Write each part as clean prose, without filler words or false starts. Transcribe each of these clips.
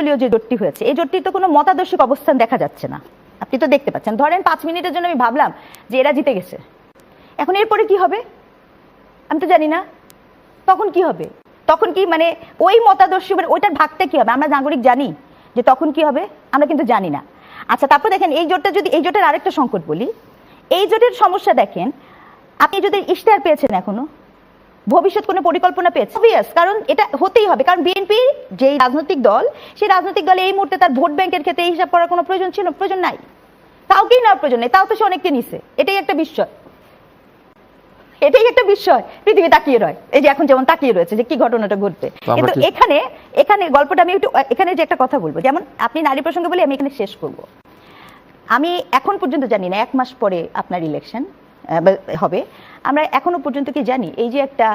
সর্বদলীয় যে জোটটি হয়েছে, এই জোটটির তো কোনো মতাদর্শিক অবস্থান দেখা যাচ্ছে না। আপনি তো দেখতে পাচ্ছেন, ধরেন 5 মিনিটের জন্য আমি ভাবলাম যে এরা জিতে গেছে, এখন এরপরে কি হবে আমি তো জানি না। তখন কি হবে? তখন কি মানে ওই মতাদর্শ ওইটার ভাগটা কি হবে? আমরা নাগরিক জানি যে তখন কি হবে, আমরা কিন্তু জানি না। আচ্ছা, তারপর দেখেন এই জোটটা যদি, এই জোটের আরেকটা সংকট বলি, এই জোটের সমস্যা দেখেন, আপনি যদি ইশতেহার পেয়েছেন, এখনো ভবিষ্যৎ কোনো পরিকল্পনা পেয়েছে অবভিয়াস, কারণ এটা হতেই হবে, কারণ বিএনপি যেই রাজনৈতিক দল, সেই রাজনৈতিক দল এই মুহূর্তে তার ভোট ব্যাংকের ক্ষেত্রে এই হিসাব করার কোনো প্রয়োজন ছিল? প্রয়োজন নাই, কাউকেই নেওয়ার প্রয়োজন নেই। তাও তো সে অনেককে নিছে, এটাই একটা বিস্ময়, এটাই একটা বিষয়। পৃথিবী তাকিয়ে রয়, এই যে এখন যেমন তাকিয়ে রয়েছে যে কি ঘটনাটা ঘটবে। কিন্তু এখানে এখানে গল্পটা আমি একটু এখানে যে একটা কথা বলবো, যেমন আপনি নারী প্রসঙ্গে বলে আমি এখানে শেষ করব। আমি এখন পর্যন্ত জানি না 1 মাস পরে আপনার ইলেকশন হবে, আমরা এখনো পর্যন্ত কি জানি এই যে একটা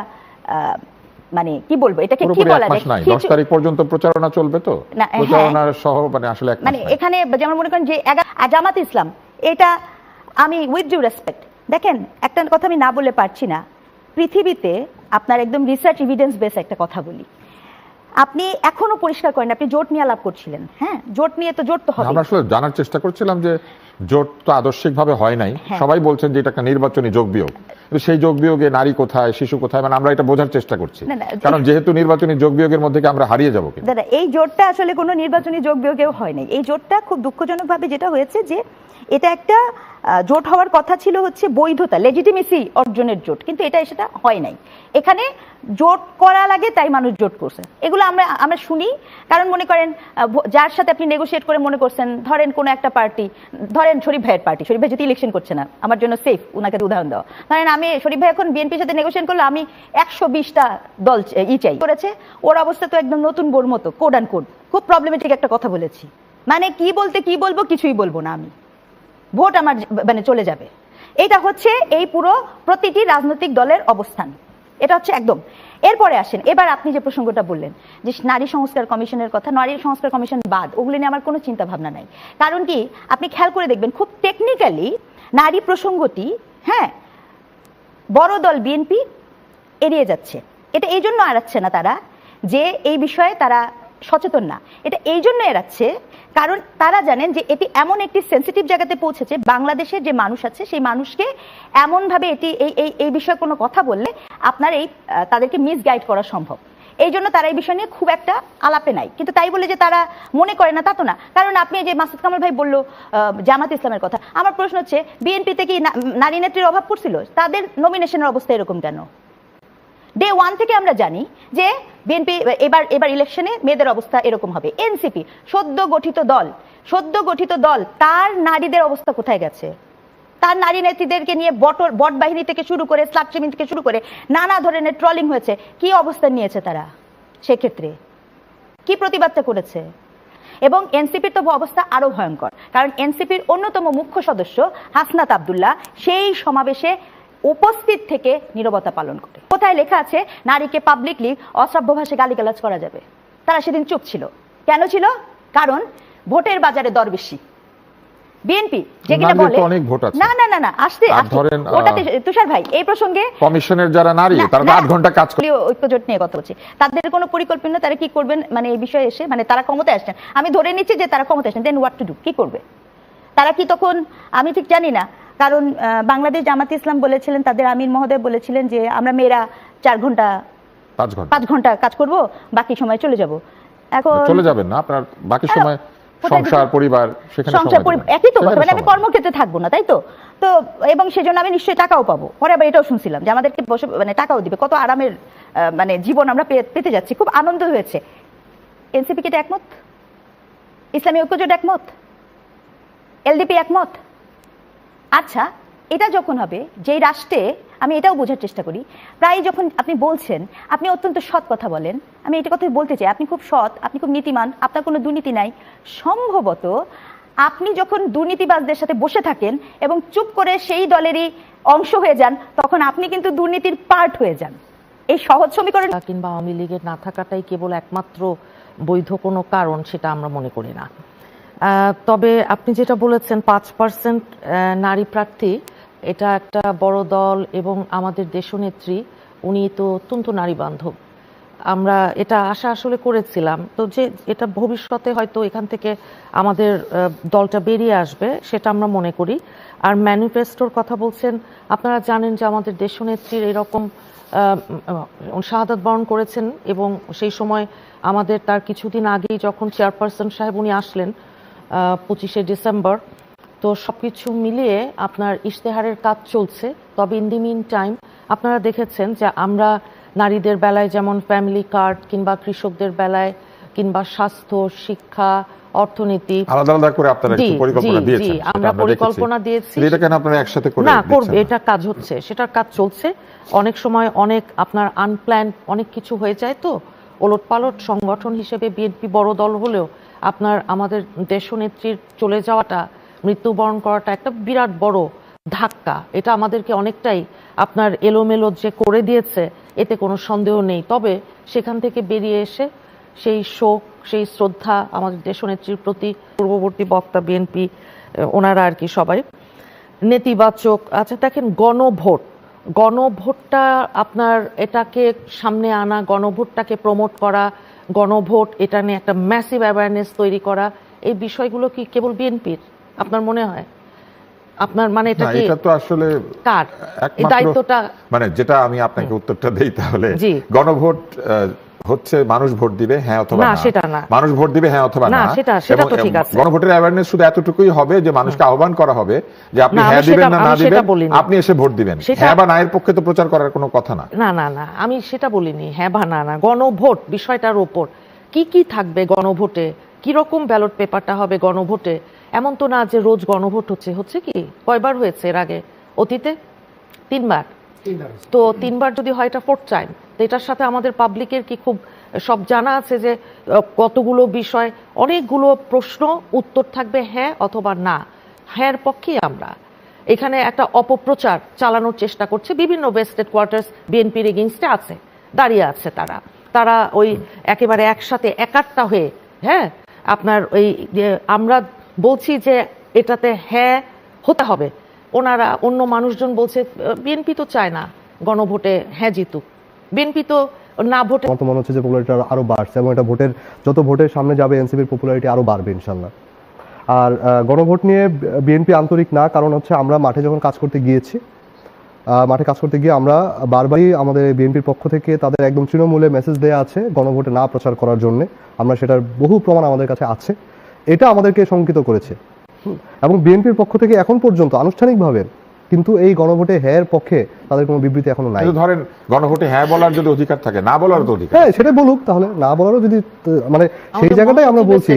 মানে কি বলবো এটাকে কি বলা যায়, 10 তারিখ পর্যন্ত প্রচারণা চলবে, তো প্রচারণার সহ মানে আসলে মানে এখানে যেমন মনে করেন যে জামাত ইসলাম, এটা আমি উইথ ডিউ রেসপেক্ট, দেখেন একটা কথা আমি না বলে পারছি না, পৃথিবীতে আপনার একদম রিসার্চ এভিডেন্স বেস একটা কথা বলি, আপনি এখনো পরিষ্কার করেন, আপনি জোট নিয়ে আলাপ করছিলেন, হ্যাঁ জোট নিয়ে তো জোট তো হবে। আমরা আসলে জানার চেষ্টা করছিলাম যে জোট তো আদর্শিকভাবে হয় নাই, সবাই বলছেন যে এটা একটা নির্বাচনী যোগ বিয়োগ, কিন্তু সেই যোগ বিয়োগে নারী কোথায়, শিশু কোথায়, মানে আমরা এটা বোঝার চেষ্টা করছি, কারণ যেহেতু নির্বাচনী যোগ বিয়োগের মধ্যে আমরা হারিয়ে যাবো। দাদা, এই জোটটা আসলে কোনো নির্বাচনী যোগ বিয়োগেও হয় নাই। এই জোটটা খুব দুঃখজনকভাবে যেটা হয়েছে যে এটা একটা জোট হওয়ার কথা ছিল হচ্ছে বৈধতা, লেজিটিমেসি অর্জনের জোট, কিন্তু এটা সেটা হয় নাই। এখানে জোট করা লাগে তাই মানুষ জোট করছে, এগুলো আমরা শুনি। কারণ মনে করেন যার সাথে আপনি নেগোশিয়েট করে মনে করছেন, ধরেন কোনো একটা পার্টি, ধরেন শরীফ ভাইয়ের পার্টি, শরীফ ভাই যদি ইলেকশন করছে না, আমার জন্য সেফ, উনাকে উদাহরণ দেওয়া, ধরেন আমি শরীফ ভাই এখন বিএনপির সাথে নেগোশিয়েট করলে আমি 120টা দল চাই করেছে, ওর অবস্থা তো একদম নতুন বোর মতো, কোড অ্যান্ড কোড, খুব প্রবলেমেটিক একটা কথা বলেছি, মানে কি বলবো কিছুই বলবো না আমি, ভোট আমার মানে চলে যাবে। এটা হচ্ছে এই পুরো প্রতিটি রাজনৈতিক দলের অবস্থান, এটা হচ্ছে একদম। এরপরে আসেন, এবার আপনি যে প্রসঙ্গটা বললেন যে নারী সংস্কার কমিশনের কথা, নারী সংস্কার কমিশন বাদ, ওগুলো নিয়ে আমার কোনো চিন্তা ভাবনা নাই। কারণ কি, আপনি খেয়াল করে দেখবেন খুব টেকনিক্যালি নারী প্রসঙ্গটি, হ্যাঁ, বড় দল বিএনপি এড়িয়ে যাচ্ছে। এটা এই জন্য এড়াচ্ছে না তারা যে এই বিষয়ে তারা সচেতন না, এটা এই জন্য এড়াচ্ছে কারণ তারা জানেন যে এটি এমন একটি সেন্সিটিভ জায়গাতে পৌঁছেছে, বাংলাদেশের যে মানুষ আছে সেই মানুষকে এমনভাবে এটি এই বিষয়ে কোনো কথা বললে আপনার তাদেরকে মিসগাইড করা সম্ভব। এই জন্য তারা এই বিষয় নিয়ে খুব একটা আলাপে নাই। কিন্তু তাই বলে যে তারা মনে করে না তা তো না, কারণ আপনি যে মাসুদ কামাল ভাই বললো জামাত ইসলামের কথা, আমার প্রশ্ন হচ্ছে বিএনপিতে কি নারী নেত্রীর অভাব পড়ছিল? তাদের নমিনেশনের অবস্থা এরকম কেন? ডে 1 থেকে আমরা জানি যে বিএনপি এবার ইলেকশনে মেয়েদের অবস্থা এরকম হবে। এনসিপি সদ্য গঠিত দল, তার নারীদের অবস্থা কোথায় গেছে? তার নারী নেত্রীদেরকে নিয়ে বট বাহিনী থেকে শুরু করে স্লাট ট্রিমিং থেকে শুরু করে নানা ধরনের ট্রলিং হয়েছে, কি অবস্থান নিয়েছে তারা? সেক্ষেত্রে কি প্রতিবাদটা করেছে? এবং এনসিপির তো অবস্থা আরো ভয়ঙ্কর, কারণ এনসিপির অন্যতম মুখ্য সদস্য হাসনাত আব্দুল্লাহ সেই সমাবেশে উপস্থিত থেকে নীরবতা পালন করে। কোথায় লেখা আছে নারীকে পাবলিকলি অশ্রাব্য ভাষায় গালিগালাজ করা যাবে? তারা সেদিন চুপ ছিল। কেন ছিল? কারণ ভোটের বাজারে দর বেশি। বিএনপি যে কিনা বলে অনেক ভোট আছে, না আসতে ওটাতে তুষার ভাই এই প্রসঙ্গে কমিশনের যারা নারী তারা 8 ঘন্টা কাজ করে ঐক্যজোট নিয়ে কথা বলছি, তাদের কোনো পরিকল্পনা, তারা কি করবেন মানে এই বিষয়ে এসে, মানে তারা ক্ষমতায় আসছেন, আমি ধরে নিচ্ছি যে তারা ক্ষমতায় আসছেন, দেন হোয়াট টু ডু, কি করবে তারা? কি তখন আমি ঠিক জানি না, কারণ বাংলাদেশ জামাত ইসলাম বলেছিলেন, তাদের আমির মহোদয় বলেছিলেন যে আমরা মেয়েরা 5 ঘন্টা কাজ করব, বাকি সময় চলে যাব। এখন চলে যাবেন না, আপনার বাকি সময় সংসার পরিবার, সেখানে একই তো, মানে আমি কর্মক্ষেত্রে থাকবো না, তাই তো? তো এবং সেজন্য আমি নিশ্চয়ই টাকাও পাবো। পরে আবার এটাও শুনছিলাম যে আমাদেরকে বসে মানে টাকাও দিবে, কত আরামের মানে জীবন আমরা পেতে যাচ্ছি, খুব আনন্দ হয়েছে। এনসিপি কি একমত? ইসলামী ঐক্যজোট একমত? এলডিপি একমত? আচ্ছা, এটা যখন হবে, যেই রাষ্ট্রে, আমি এটাও বোঝার চেষ্টা করি, প্রায় যখন আপনি বলছেন, আপনি অত্যন্ত সৎ কথা বলেন, আমি এটা কথাই বলতে চাই, আপনি খুব সৎ, আপনি খুব নীতিমান, আপনার কোনো দুর্নীতি নাই। সম্ভবত আপনি যখন দুর্নীতিবাজদের সাথে বসে থাকেন এবং চুপ করে সেই দলেরই অংশ হয়ে যান, তখন আপনি কিন্তু দুর্নীতির পার্ট হয়ে যান। এই সহজ সমীকরণ কিংবা আওয়ামী লীগের না থাকাটাই কেবল একমাত্র বৈধ কোনো কারণ, সেটা আমরা মনে করি না। তবে আপনি যেটা বলেছেন 5% নারী প্রার্থী, এটা একটা বড় দল এবং আমাদের দেশনেত্রী, উনি তো অত্যন্ত নারী বান্ধব। আমরা এটা আশা আসলে করেছিলাম, তো যে এটা ভবিষ্যতে হয়তো এখান থেকে আমাদের দলটা বেরিয়ে আসবে সেটা আমরা মনে করি। আর ম্যানিফেস্টোর কথা বলছেন, আপনারা জানেন যে আমাদের দেশনেত্রীর এরকম শাহাদাত বরণ করেছেন, এবং সেই সময় আমাদের তার কিছুদিন আগেই যখন চেয়ারপারসন সাহেব উনি আসলেন 25শে ডিসেম্বর, তো সবকিছু মিলিয়ে আপনার ইশতেহারের কাজ চলছে। তবে ইন দি মিন টাইম আপনারা দেখেছেন যে আমরা নারীদের বেলায় যেমন ফ্যামিলি কার্ড, কিংবা কৃষকদের বেলায়, কিংবা স্বাস্থ্য, শিক্ষা, অর্থনীতি আলাদা আলাদা করে আপনারা একটু পরিকল্পনা দিয়েছেন। আমরা পরিকল্পনা দিয়েছি। এটা কেন আপনারা একসাথে করে না করবে, এটা কাজ হচ্ছে, সেটার কাজ চলছে। অনেক সময় অনেক আপনার আনপ্ল্যান্ড অনেক কিছু হয়ে যায়, তো ওলটপালট সংগঠন হিসেবে বিএনপি বড় দল হলেও আপনার আমাদের দেশনেত্রীর চলে যাওয়াটা, মৃত্যুবরণ করাটা একটা বিরাট বড় ধাক্কা। এটা আমাদেরকে অনেকটাই আপনার এলোমেলো যে করে দিয়েছে, এতে কোনো সন্দেহ নেই। তবে সেখান থেকে বেরিয়ে এসে সেই শোক, সেই শ্রদ্ধা আমাদের দেশনেত্রীর প্রতি, পূর্ববর্তী বক্তা বিএনপি ওনারা আর কি সবাই নেতিবাচক। আচ্ছা দেখেন, গণভোটটা আপনার এটাকে সামনে আনা, গণভোটটাকে প্রমোট করা, গণভোট এটা নিয়ে একটা ম্যাসিভ অ্যাওয়ারনেস তৈরি করা, এই বিষয়গুলো কি কেবল বিএনপির আপনার মনে হয়? আপনার মানে এটা কি, এটা তো আসলে কার এই দায়িত্বটা? মানে যেটা আমি আপনাকে উত্তরটা দেই তাহলে, গণভোট হচ্ছে মানুষ ভোট দিবে হ্যাঁ অথবা না, সেটা না। মানুষ ভোট দিবে হ্যাঁ অথবা না, সেটা তো ঠিক আছে। গণভোটের অ্যাওয়ারনেস শুধু এতটুকুই হবে যে মানুষকে আহ্বান করা হবে যে আপনি হ্যাঁ দিবেন না দিবেন, আপনি এসে ভোট দিবেন। হ্যাঁ বা না এর পক্ষে তো প্রচার করার কোনো কথা না। না আমি সেটা বলিনি, হ্যাঁ বা না। গণভোট বিষয়টার উপর কি কি থাকবে গণভোটে, কি রকম ব্যালট পেপারটা হবে গণভোটে, এমন তো না যে রোজ গণভোট হচ্ছে কি, কয়বার হয়েছে এর আগে অতীতে? 3বার। তো 3বার যদি হয় এটা 4th টাইম, তো এটার সাথে আমাদের পাবলিকের কি খুব সব জানা আছে যে কতগুলো বিষয়, অনেকগুলো প্রশ্ন, উত্তর থাকবে হ্যাঁ অথবা না। হ্যাঁ পক্ষে আমরা এখানে একটা অপপ্রচার চালানোর চেষ্টা করছে বিভিন্ন ওয়েস্টেড কোয়ার্টার্স, বিএনপির এগেইনস্টে আছে, দাঁড়িয়ে আছে তারা ওই একেবারে একসাথে একাট্টা হয়ে, হ্যাঁ আপনার ওই আমরা বলছি যে এটাতে হ্যাঁ হতে হবে, ওনারা অন্য মানুষজন বলছে বিএনপি তো চায় না গণভোটে হ্যাঁ জিতুক, বিএনপি তো না ভোটে। আমার তো মনে হচ্ছে যে পপুলারিটি আরো বাড়ছে, এবং এটা যত ভোটের সামনে যাবে এনসিপির পপুলারিটি আরো বাড়বে ইনশাল্লাহ। আর গণভোট নিয়ে বিএনপি আন্তরিক না, কারণ হচ্ছে আমরা মাঠে যখন কাজ করতে গিয়েছি, মাঠে কাজ করতে গিয়ে আমরা বারবারই আমাদের বিএনপির পক্ষ থেকে তাদের একদম তৃণমূলে মেসেজ দেওয়া আছে গণভোটে না প্রচার করার জন্য। আমরা সেটার বহু প্রমাণ আমাদের কাছে আছে, এটা আমাদেরকে শঙ্কিত করেছে। এবং বিএনপির পক্ষ থেকে এখন পর্যন্ত আনুষ্ঠানিকভাবে কিন্তু এই গণভোটে হ্যাঁ পক্ষে তাদের কোনো বিবৃতি এখনো নাই। ধরেন গণভোটে হ্যাঁ বলার যদি অধিকার থাকে, না বলার তো অধিকার, হ্যাঁ সেটা বলুক, তাহলে না বলারও যদি, মানে সেই জায়গাটাই আমরা বলছি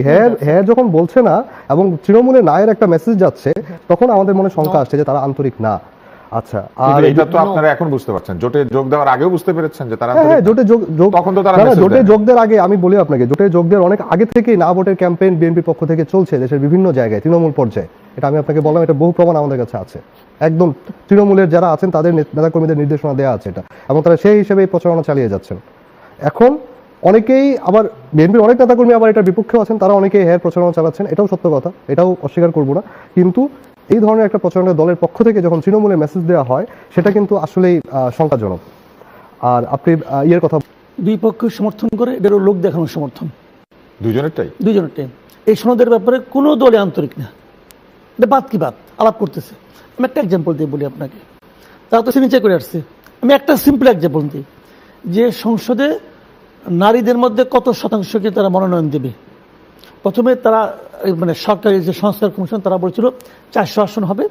হ্যাঁ যখন বলছে না এবং তৃণমূলে না এর একটা মেসেজ যাচ্ছে, তখন আমাদের মনে শঙ্কা আসছে যে তারা আন্তরিক না। আচ্ছা, আর এটা তো আপনারা এখন বুঝতে পারছেন, জোটে যোগ দেওয়ার আগেও বুঝতে পেরেছেন যে তারা জোটে যোগ, তখন তো তারা জোটে যোগ দেওয়ার আগে, আমি বলি আপনাকে, জোটে যোগ দেওয়ার অনেক আগে থেকেই না ভোটের ক্যাম্পেইন বিএনপির পক্ষ থেকে চলছে দেশের বিভিন্ন জায়গায়, তৃণমূল পর্যায়ে। এটা আমি আপনাকে বললাম, এটা বহু প্রমাণ আমাদের কাছে আছে, একদম তৃণমূলের যারা আছেন তাদের নেতাকর্মীদের নির্দেশনা দেওয়া আছে এটা, এবং তারা সেই হিসেবে প্রচারণা চালিয়ে যাচ্ছেন। এখন অনেকেই আবার বিএনপির অনেক নেতাকর্মী আবার এটার বিপক্ষেও আছেন, তারা অনেকেই হ্যাঁ প্রচারণা চালাচ্ছেন, এটাও সত্য কথা, এটাও অস্বীকার করবো না। কিন্তু এই ধরনের একটা প্রচারণা দলের পক্ষ থেকে যখন তৃণমূলে মেসেজ দেওয়া হয়, সেটা কিন্তু আসলেই শঙ্কাজনক। আর আপনি ইয়ের কথা, দুই পক্ষ সমর্থন করে, এটারও লোক দেখানোর সমর্থন, দুজনেরটাই। এই সনদের ব্যাপারে কোনো দলে আন্তরিক না, এটা বাদ কি বাদ আলাপ করতেছে। আমি একটা এক্সাম্পল দিয়ে বলি আপনাকে, তারা তো সিগনেচার করে আসছে। আমি একটা সিম্পল এক্সাম্পল দিই, যে সংসদে নারীদের মধ্যে কত শতাংশকে তারা মনোনয়ন দেবে। প্রথমে তারা মানে সরকারি যে সংস্কার কমিশন, তারা বলছিল 400 আসন হবে,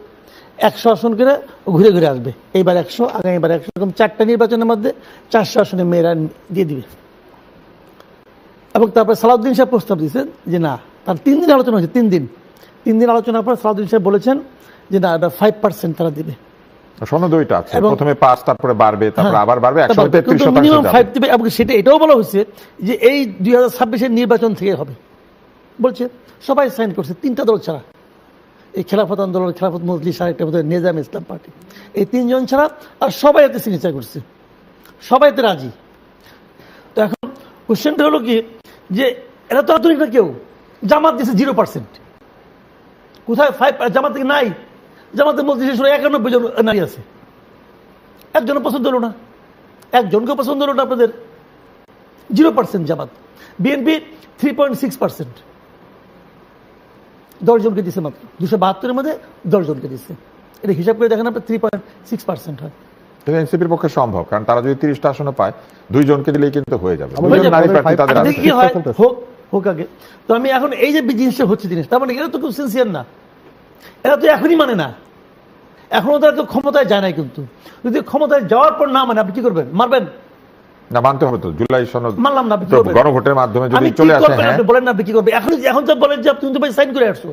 100 আসন করে ঘুরে ঘুরে আসবে, এইবার 100, আগামীবার 100, এরকম 4টা নির্বাচনের মধ্যে 400 আসনে মেয়েরা দিয়ে দিবে। এবং তারপরে সালাউদ্দিন সাহেব প্রস্তাব দিয়েছেন যে না, তার 3 দিন আলোচনা হয়েছে, 3 দিন আলোচনার পর সালাউদ্দিন সাহেব বলেছেন যে না, এটা 5% তারা দিবে। সনদইটা আছে, প্রথমে 5, তারপরে বাড়বে, তারপরে আবার বাড়বে, 133% মিনিমাম 5 দিবে। এবং সেটা এটাও বলা হয়েছে যে এই 2026-এর নির্বাচন থেকে হবে বলছে। সবাই সাইন করছে, 3টা দল ছাড়া, এই খেলাফত আন্দোলন, খেলাফত মজলিস, আর একটা বোধহয় নিজাম ইসলাম পার্টি, এই 3 জন ছাড়া আর সবাই এতে সিগনেচার করছে, সবাই এতে রাজি। তো এখন কোশ্চেনটা হলো কি, যে এরা তো আন্তরিক না কেউ। জামাত দিয়েছে 0%, কোথায় 5? জামাত থেকে নাই, জামাতের মজলিসে 91 জন নারী আছে, একজনও পছন্দ হলো না, একজনকেও পছন্দ হলো না আপনাদের। 0% জামাত, বিএনপি 3.6%, 10 জনকে দিচ্ছে মাত্র, 272-এর মধ্যে 10 জনকে দিচ্ছে। এটা হিসাব করে দেখেন আপনার 3.6% হয়। এনসিপির পক্ষে সম্ভব, কারণ তারা যদি 30টা আসন পায় 2 জনকে দিলেই কিন্তু হয়ে যাবে। হয়ে যাবে। নারী প্রার্থী তাদের দেখি আছে। কি হয়, হোক আগে। তো আমি এখন এই যে জিনিসটা হচ্ছে জিনিস, তার মানে এরা তো খুব সিনসিয়ার না, এরা তো এখনই মানে না, এখনো তারা তো ক্ষমতায় যায় নাই। কিন্তু যদি ক্ষমতায় যাওয়ার পর না মানে আপনি কি করবেন? মারবেন না, মানতে হবে তো। জুলাই সনদ মানলাম না, আপনি কি করবেন? গণভোটের মাধ্যমে যদি আমি চলে কি আসে, করবেন হ্যাঁ আপনি বলেন না, আপনি কি করবেন? এখন তো বলেন যে তুমি তো ভাই সাইন করে আসছো,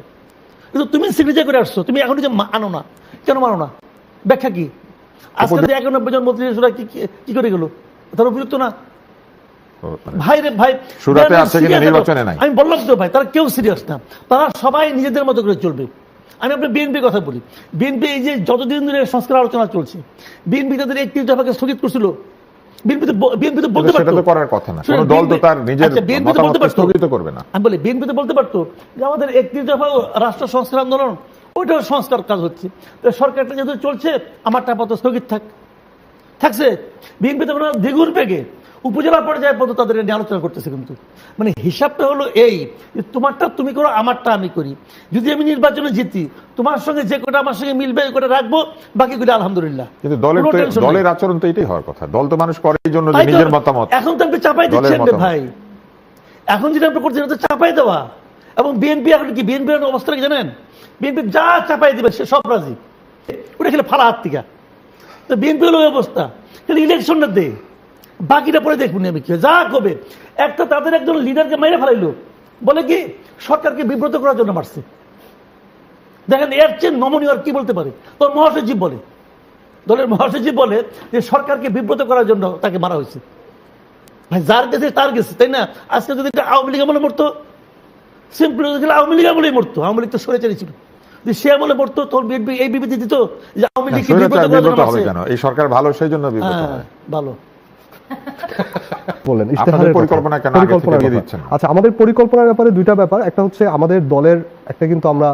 কিন্তু তুমি সিগনেচার করে আসছো, তুমি এখন যে আনো না, কেন মানো না? ব্যাখ্যা কি? আজকে 91 জন মন্ত্রীরা কি করে গেল? তারা উপযুক্ত না? ভাই রে ভাই, সুরাতে আছে কিনা নির্বাচনে নাই। আমি বললাম তো ভাই, তারা কেউ সিরিয়াস না, তারা সবাই নিজেদের মতো করে চলবে। আমি আপনার বিএনপির কথা বলি, বিএনপি এই যে যতদিন ধরে সংস্কার আলোচনা চলছে, বিএনপি তাদের 31 দফাকে স্থগিত করছিল। বিএনপি তো বলতে পারতো, সেটা তো করার কথা না, কোনো দল তো তার নিজের মতামতকে স্থগিত করবে না। আমি বলি বিএনপি তো বলতে পারতো যে আমাদের 31 দফা রাষ্ট্র সংস্কার আন্দোলন, ওইটাও সংস্কার কাজ হচ্ছে, তো সরকারটা যেহেতু চলছে আমারটা আপাতত স্থগিত থাকছে। বিএনপি তখন দ্বিগুণ বেগে উপজেলা পর্যায়ে পর্যন্ত তাদের নিয়ে আলোচনা করতেছে। কিন্তু মানে হিসাবটা হলো এই, তোমারটা তুমি করো, আমারটা আমি করি। যদি আমি নির্বাচনে জিতি, তোমার সঙ্গে যে কোটা আমার সঙ্গে মিলবে ওই কোটা রাখবো, বাকি কোটা আলহামদুলিল্লাহ। কিন্তু দলের আচরণ তো এটাই হওয়ার কথা। দল তো মানুষ করে এই জন্য যে নিজের মতামত। এখন তো আপনি চাপাই দিচ্ছেন ভাই, এখন যেটা আপনি করছেন তো চাপাই দেওয়া। এবং বিএনপি এখন কি, বিএনপির অবস্থা কি জানেন? বিএনপি যা চাপাই দিবে সে সব রাজি, ওটা খেলে ফালা হাত থেকে। তো বিএনপি হলো অবস্থা, কিন্তু ইলেকশনটা দে, বাকিটা পরে দেখুন আমি কি যা করবে। একটা তাদের একজন লিডারকে মেরে ফেলাইলো, বলে কি সরকারকে বিব্রত করার জন্য মারছে। দেখেন এর চেয়ে নমনীয় আর কি বলতে পারে? তোর মহাসচিব বলে, দলের মহাসচিব বলে যে সরকারকে বিব্রত করার জন্য তাকে মারা হয়েছে। ভাই যার গেছে তার গেছে, তাই না? আজকে যদি আওয়ামী লীগ আমলে মরতো, সিম্পল আওয়ামী লীগ আমলেই মরতো, আওয়ামী লীগ তো সরে চালিয়েছিল, সে আমলে মরতো, তোর বিএনপি এই বিবৃতি দিত যে আওয়ামী লীগ এই সরকার ভালো, সেই জন্য ভালো বলেন। পরিকল্পনা কেন আগে থেকে দিয়ে দিচ্ছেন? আচ্ছা, আমাদের পরিকল্পনার ব্যাপারে দুইটা ব্যাপার। একটা হচ্ছে আমাদের দলের একটা কিন্তু আমরা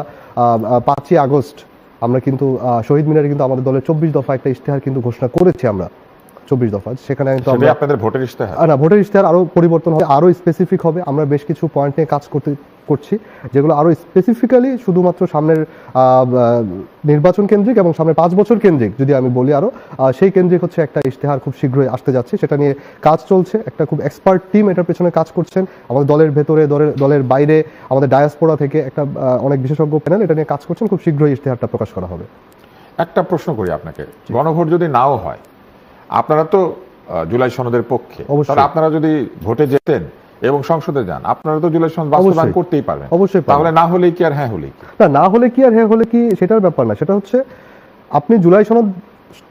5ই আগস্ট আমরা কিন্তু শহীদ মিনারে কিন্তু আমাদের দলের 24 দফা একটা ইশতেহার কিন্তু ঘোষণা করেছি আমরা, 24 দফা। সেখানে কিন্তু আপনাদের ভোটের ইশতেহার না, ভোটের ইশতেহার আরো পরিবর্তন হবে, আরো স্পেসিফিক হবে। আমরা বেশ কিছু পয়েন্ট নিয়ে কাজ করছি, যেগুলো আরো স্পেসিফিক্যালি শুধুমাত্র সামনের নির্বাচন কেন্দ্রিক এবং সামনে 5 বছর কেন্দ্রিক যদি আমি বলি আরো, সেই কেন্দ্রিক হচ্ছে একটা ইশতেহার খুব শীঘ্রই আসতে যাচ্ছে। সেটা নিয়ে কাজ চলছে, একটা খুব এক্সপার্ট টিম এটার পেছনে কাজ করছেন। আমাদের দলের ভেতরে, দলের বাইরে, আমাদের ডায়াসপোরা থেকে একটা অনেক বিশেষজ্ঞ প্যানেল এটা নিয়ে কাজ করছেন। খুব শীঘ্রই ইশতেহারটা প্রকাশ করা হবে। একটা প্রশ্ন করি আপনাকে, গণভোট যদি নাও হয়, আপনারা তো জুলাই সনদের পক্ষে, তাহলে আপনারা যদি ভোটে যেতেন এবং সংসদে যান, আপনারা তো জুলাই সনদ বাস্তবায়ন করতেই পারবেন। অবশ্যই। তাহলে না হলে কি আর হ্যাঁ হলে কি? না হলে কি আর হ্যাঁ হলে কি সেটার ব্যাপার না। সেটা হচ্ছে আপনি জুলাই সনদ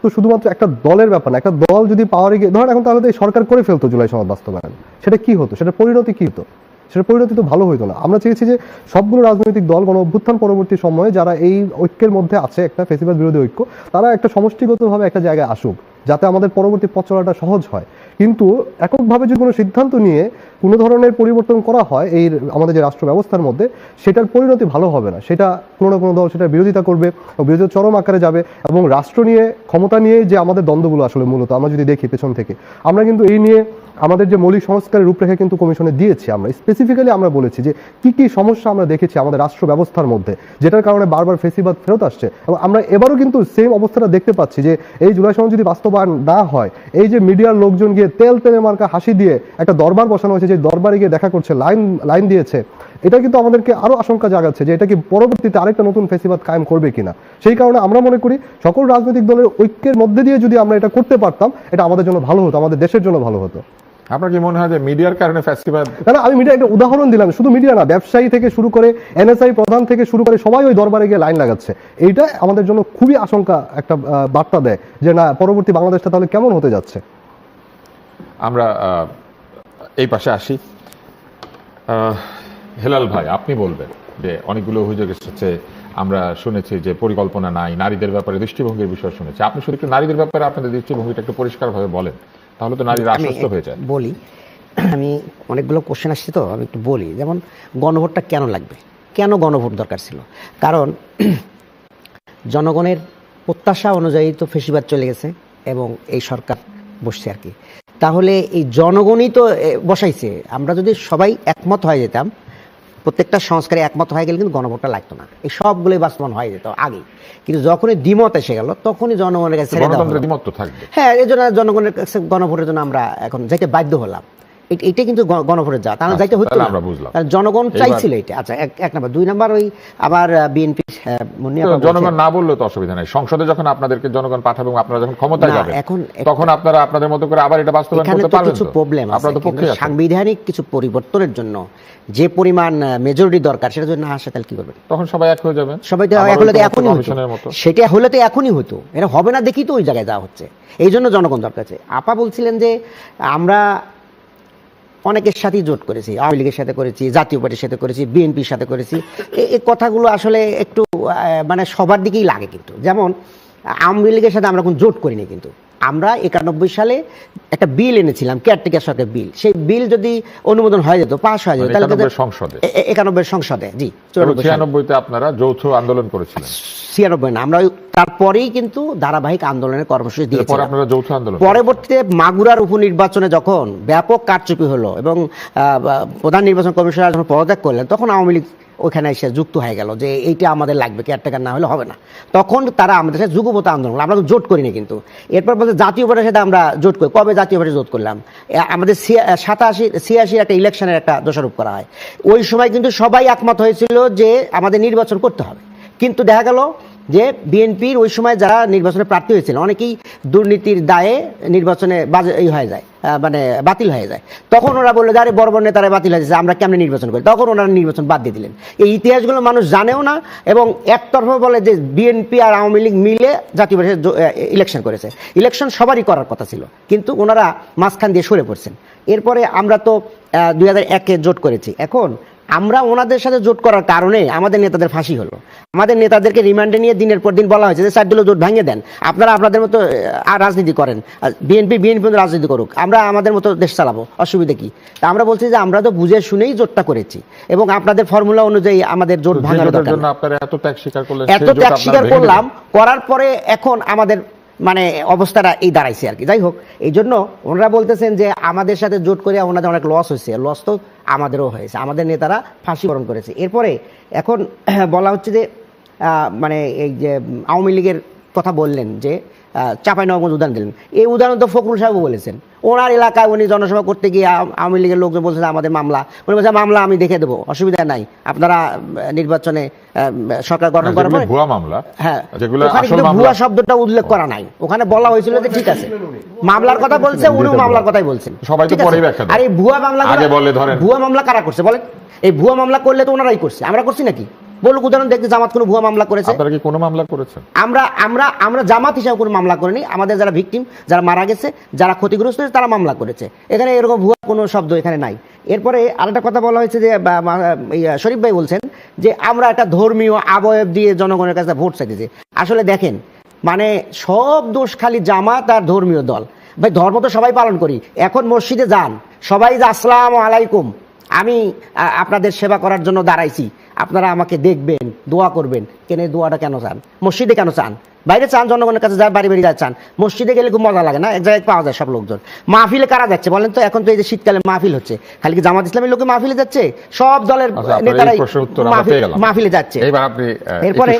তো শুধুমাত্র একটা দলের ব্যাপার না। একটা দল যদি পাওয়ারে গিয়ে ধরেন এখন তাহলে তো সরকার করে ফেলতো জুলাই সনদ বাস্তবায়ন, সেটা কি হতো? সেটা পরিণতি কি হতো? সেটা পরিণতি তো ভালো হইতো না। আমরা চেয়েছি যে সবগুলো রাজনৈতিক দল গণ অভ্যুত্থান পরবর্তী সময়ে যারা এই ঐক্যের মধ্যে আছে, একটা ফ্যাসিবাদ বিরোধী ঐক্য, তারা একটা সমষ্টিগতভাবে একটা জায়গায় আসুক, যাতে আমাদের পরবর্তী পথ চলাটা সহজ হয়। কিন্তু এককভাবে যদি কোনো সিদ্ধান্ত নিয়ে কোনো ধরনের পরিবর্তন করা হয় এই আমাদের যে রাষ্ট্র ব্যবস্থার মধ্যে, সেটার পরিণতি ভালো হবে না। সেটা কোনো না কোনো দল সেটার বিরোধিতা করবে, বিরোধিতা চরম আকারে যাবে। এবং রাষ্ট্র নিয়ে, ক্ষমতা নিয়ে যে আমাদের দ্বন্দ্বগুলো আসলে মূলত আমরা যদি দেখি পেছন থেকে, আমরা কিন্তু এই নিয়ে আমাদের যে মৌলিক সংস্কারের রূপরেখা কিন্তু কমিশনে দিয়েছি। আমরা স্পেসিফিক্যালি আমরা বলেছি যে কি কি সমস্যা আমরা দেখেছি আমাদের রাষ্ট্র ব্যবস্থার মধ্যে, যেটার কারণে বারবার ফেসিবাদ ফেরত আসছে। এবং আমরা এবারও কিন্তু সেম অবস্থাটা দেখতে পাচ্ছি যে এই জুলাই সনদ যদি বাস্তবায়ন না হয়, এই যে মিডিয়ার লোকজন গিয়ে তেলে মার্কা হাসি দিয়ে একটা দরবার বসানো হয়েছে, যে দরবারে গিয়ে দেখা করছে, লাইন দিয়েছে, এটা কিন্তু আমাদেরকে আরো আশঙ্কা জাগাচ্ছে যে এটা কি পরবর্তীতে আরেকটা নতুন ফেসিবাদ কায়েম করবে কিনা। সেই কারণে আমরা মনে করি সকল রাজনৈতিক দলের ঐক্যের মধ্যে দিয়ে যদি আমরা এটা করতে পারতাম, এটা আমাদের জন্য ভালো হতো, আমাদের দেশের জন্য ভালো হতো। আপনার কি মনে হয় যে মিডিয়ার কারণে ফ্যাসিবাদ? না, আমি মিডিয়া একটা উদাহরণ দিলাম। শুধু মিডিয়া না, ব্যবসায়ী থেকে শুরু করে এনএসআই প্রধান থেকে শুরু করে সবাই ওই দরবারে গিয়ে লাইন লাগাচ্ছে। এইটা আমাদের জন্য খুবই আশঙ্কা একটা বার্তা দেয় যে না, পরবর্তী বাংলাদেশটা তাহলে কেমন হতে যাচ্ছে। আমরা এই পাশে আসি। হেলাল ভাই, আপনি বলবেন যে অনেকগুলো অভিযোগ এসেছে, আমরা শুনেছি যে পরিকল্পনা নাই, নারীদের ব্যাপারে দৃষ্টিভঙ্গির বিষয় শুনেছি। আপনি শুধু একটু নারীদের ব্যাপারে আপনাদের দৃষ্টিভঙ্গিটা একটু পরিষ্কারভাবে বলেন, তাহলে তো নারীরা আশ্বস্ত হয়ে যায়। বলি, আমি অনেকগুলো কোশ্চেন আসছে তো আমি একটু বলি। যেমন গণভোটটা কেন লাগবে, কেন গণভোট দরকার ছিল? কারণ জনগণের প্রত্যাশা অনুযায়ী তো ফেসিবাদ চলে গেছে এবং এই সরকার বসছে আর কি। তাহলে এই জনগণই তো বসাইছে। আমরা যদি সবাই একমত হয়ে যেতাম, প্রত্যেকটা সংস্কারে একমত হয়ে গেলে কিন্তু গণভোটটা লাগতো না, এই সবগুলোই বাস্তবায়ন হয়ে যেত আগে। কিন্তু যখনই দ্বিমত এসে গেল তখনই জনগণের কাছে ছেড়ে দেওয়া হলো। দ্বিমত তো থাকবে। হ্যাঁ, এই জন্য জনগণের কাছে গণভোটের জন্য আমরা এখন যাইতে বাধ্য হলাম। এটা কিন্তু গণভোটে যাওয়া, তাহলে যাইতে হতো না, কারণ জনগণ চাইছিল এটা। আচ্ছা, এক নাম্বার। 2 নাম্বার, ওই আবার বিএনপি জনগণ না বললে তো অসুবিধা নাই, সংসদে যখন আপনাদেরকে জনগণ পাঠাবে এবং আপনারা যখন ক্ষমতায় যাবেন তখন আপনারা আপনাদের মতো করে আবার এটা বাস্তবায়ন করতে পারবেন। কিছু প্রবলেম আছে, সাংবিধানিক কিছু পরিবর্তনের জন্য যে পরিমাণ মেজরিটি দরকার সেটা যদি না আসে তাহলে কি করবেন? তখন সবাই এক হয়ে যাবেন। সবাই তো এক হলে তো এখনই হতো, সেটা হলে তো এখনই হতো। এটা হবে না দেখি তো ওই জায়গায় যাওয়া হচ্ছে। এই জন্য জনগণ দরকার আছে। আপা বলছিলেন যে আমরা অনেকের সাথেই জোট করেছি, আওয়ামী লীগের সাথে করেছি, জাতীয় পার্টির সাথে করেছি, বিএনপির সাথে করেছি। এই কথাগুলো আসলে একটু মানে সবার দিকেই লাগে। কিন্তু যেমন আওয়ামী লীগের সাথে আমরা কোনো জোট করিনি, কিন্তু আমরা 91 সালে একটা বিল এনেছিলাম, কেয়ারটেকার সরকার বিল। সেই বিল যদি অনুমোদন হয়ে যেত, পাস হয়ে যেত, তাহলে 91 সংসদে, জি 96 আপনারা যৌথ আন্দোলন করেছিলেন। 96 না, আমরা তারপরেই কিন্তু ধারাবাহিক আন্দোলনের কর্মসূচি দিয়েছি। আপনারা যৌথ আন্দোলন, পরবর্তীতে মাগুরার উপনির্বাচনে যখন ব্যাপক কারচুপি হলো এবং প্রধান নির্বাচন কমিশনার যখন পদত্যাগ করলেন, তখন আওয়ামী লীগ ওইখানে এসে যুক্ত হয়ে গেল যে এইটা আমাদের লাগবে, কেয়ারটেকার না হলে হবে না। তখন তারা আমাদের সাথে যুগপৎ আন্দোলন, আমরা তো জোট করিনি। কিন্তু এরপর বলতে জাতীয় পার্টির সাথে আমরা জোট করি। কবে জাতীয় পার্টি জোট করলাম? আমাদের 86 একটা ইলেকশনের একটা দোষারোপ করা হয়। ওই সময় কিন্তু সবাই একমত হয়েছিল যে আমাদের নির্বাচন করতে হবে। কিন্তু দেখা গেল যে বিএনপির ওই সময় যারা নির্বাচনে প্রার্থী হয়েছিল অনেকেই দুর্নীতির দায়ে নির্বাচনে হয়ে যায়, মানে বাতিল হয়ে যায়। তখন ওরা বললো যে আরে বড় বড় নেতারা বাতিল হয়েছে, আমরা কেমনে নির্বাচন করি? তখন ওনারা নির্বাচন বাদ দিয়ে দিলেন। এই ইতিহাসগুলো মানুষ জানেও না, এবং একতরফা বলে যে বিএনপি আর আওয়ামী লীগ মিলে জাতীয় পরিষদ ইলেকশন করেছে। ইলেকশন সবারই করার কথা ছিল, কিন্তু ওনারা মাঝখান দিয়ে সরে পড়ছেন। এরপরে আমরা তো 2001-এ জোট করেছি। এখন আমরা ওনাদের সাথে জোট করার কারণে আমাদের নেতাদের ফাঁসি হলো। আমাদের নেতাদেরকে রিমান্ডে নিয়ে দিনের পর দিন বলা হয়েছে যে স্যার জোট ভাঙিয়ে দেন, আপনারা আপনাদের মতো রাজনীতি করেন, বিএনপি রাজনীতি করুক, আমরা আমাদের মতো দেশ চালাবো, অসুবিধা কি? তা আমরা বলছি যে আমরা তো বুঝে শুনেই জোটটা করেছি, এবং আপনাদের ফর্মুলা অনুযায়ী আমাদের জোট ভাঙার দরকার। এত ত্যাগ স্বীকার করলাম, করার পরে এখন আমাদের মানে অবস্থাটা এই দাঁড়াইছে আর কি। যাই হোক, এই জন্য ওনারা বলতেছেন যে আমাদের সাথে জোট করে ওনাদের অনেক লস হয়েছে। লস তো আমাদেরও হয়েছে, আমাদের নেতারা ফাঁসি বরণ করেছে। এরপরে এখন বলা হচ্ছে যে মানে এই যে আওয়ামী লীগের কথা বললেন যে চাঁপাইনবাবগঞ্জ উদাহরণ দিলেন, এই উদাহরণ তো ফখরুল সাহেবও বলেছেন। ওনার এলাকায় উনি জনসভা করতে গিয়ে আওয়ামী লীগের লোকজন বলছেন আমাদের মামলা, উনি বলছেন মামলা আমি দেখে দেবো, অসুবিধা নাই, আপনারা নির্বাচনে সরকার গঠন করার পরে ভুয়া মামলা। হ্যাঁ, ওখানে কিন্তু ভুয়া শব্দটা উল্লেখ করা নাই। ওখানে বলা হয়েছিল যে ঠিক আছে, মামলার কথা বলছে, উনিও মামলার কথাই বলছেন। সবাই তো পরেই ব্যাখ্যা দেয়। আর এই ভুয়া মামলা আগে বলে ধরেন, ভুয়া মামলা কারা করছে বলেন? এই ভুয়া মামলা করলে তো ওনারাই করছে, আমরা করছি নাকি? বলুক উদাহরণ দেখতে জামাত কোনো ভুয়া মামলা করেছে? আপনারা কি কোনো মামলা করেছেন? আমরা জামাত হিসাবে কোনো মামলা করিনি। আমাদের যারা ভিকটিম, যারা মারা গেছে, যারা ক্ষতিগ্রস্ত হয়েছে, তারা মামলা করেছে। এখানে এরকম ভুয়া কোনো শব্দ এখানে নাই। এরপরে আরেকটা কথা বলা হয়েছে যে শরীফ ভাই বলছেন যে আমরা একটা ধর্মীয় আবয়ব দিয়ে জনগণের কাছে ভোট চাইতেছি। আসলে দেখেন, মানে সব দোষ খালি জামাত আর ধর্মীয় দল। ভাই ধর্ম তো সবাই পালন করি। এখন মসজিদে যান, সবাই যে আসসালামু আলাইকুম, আমি আপনাদের সেবা করার জন্য দাঁড়াইছি, আপনারা আমাকে দেখবেন, দোয়া করবেন। কেন দোয়াটা কেন চান? মসজিদে কেন চান? বাইরে চান, জনগণের কাছে যায়, বাড়ি বাড়ি যায় চান। মসজিদে গেলে খুব মজা লাগে না? এক জায়গায় পাওয়া যায় সব লোকজন। মাহফিলে কারা যাচ্ছে বলেন তো? এখন তো এই যে শীতকালে মাহফিল হচ্ছে, খালি কি জামাত ইসলামের লোকে মাহফিলে যাচ্ছে? সব দলের নেতারাই মাহফিলে যাচ্ছে। এরপরে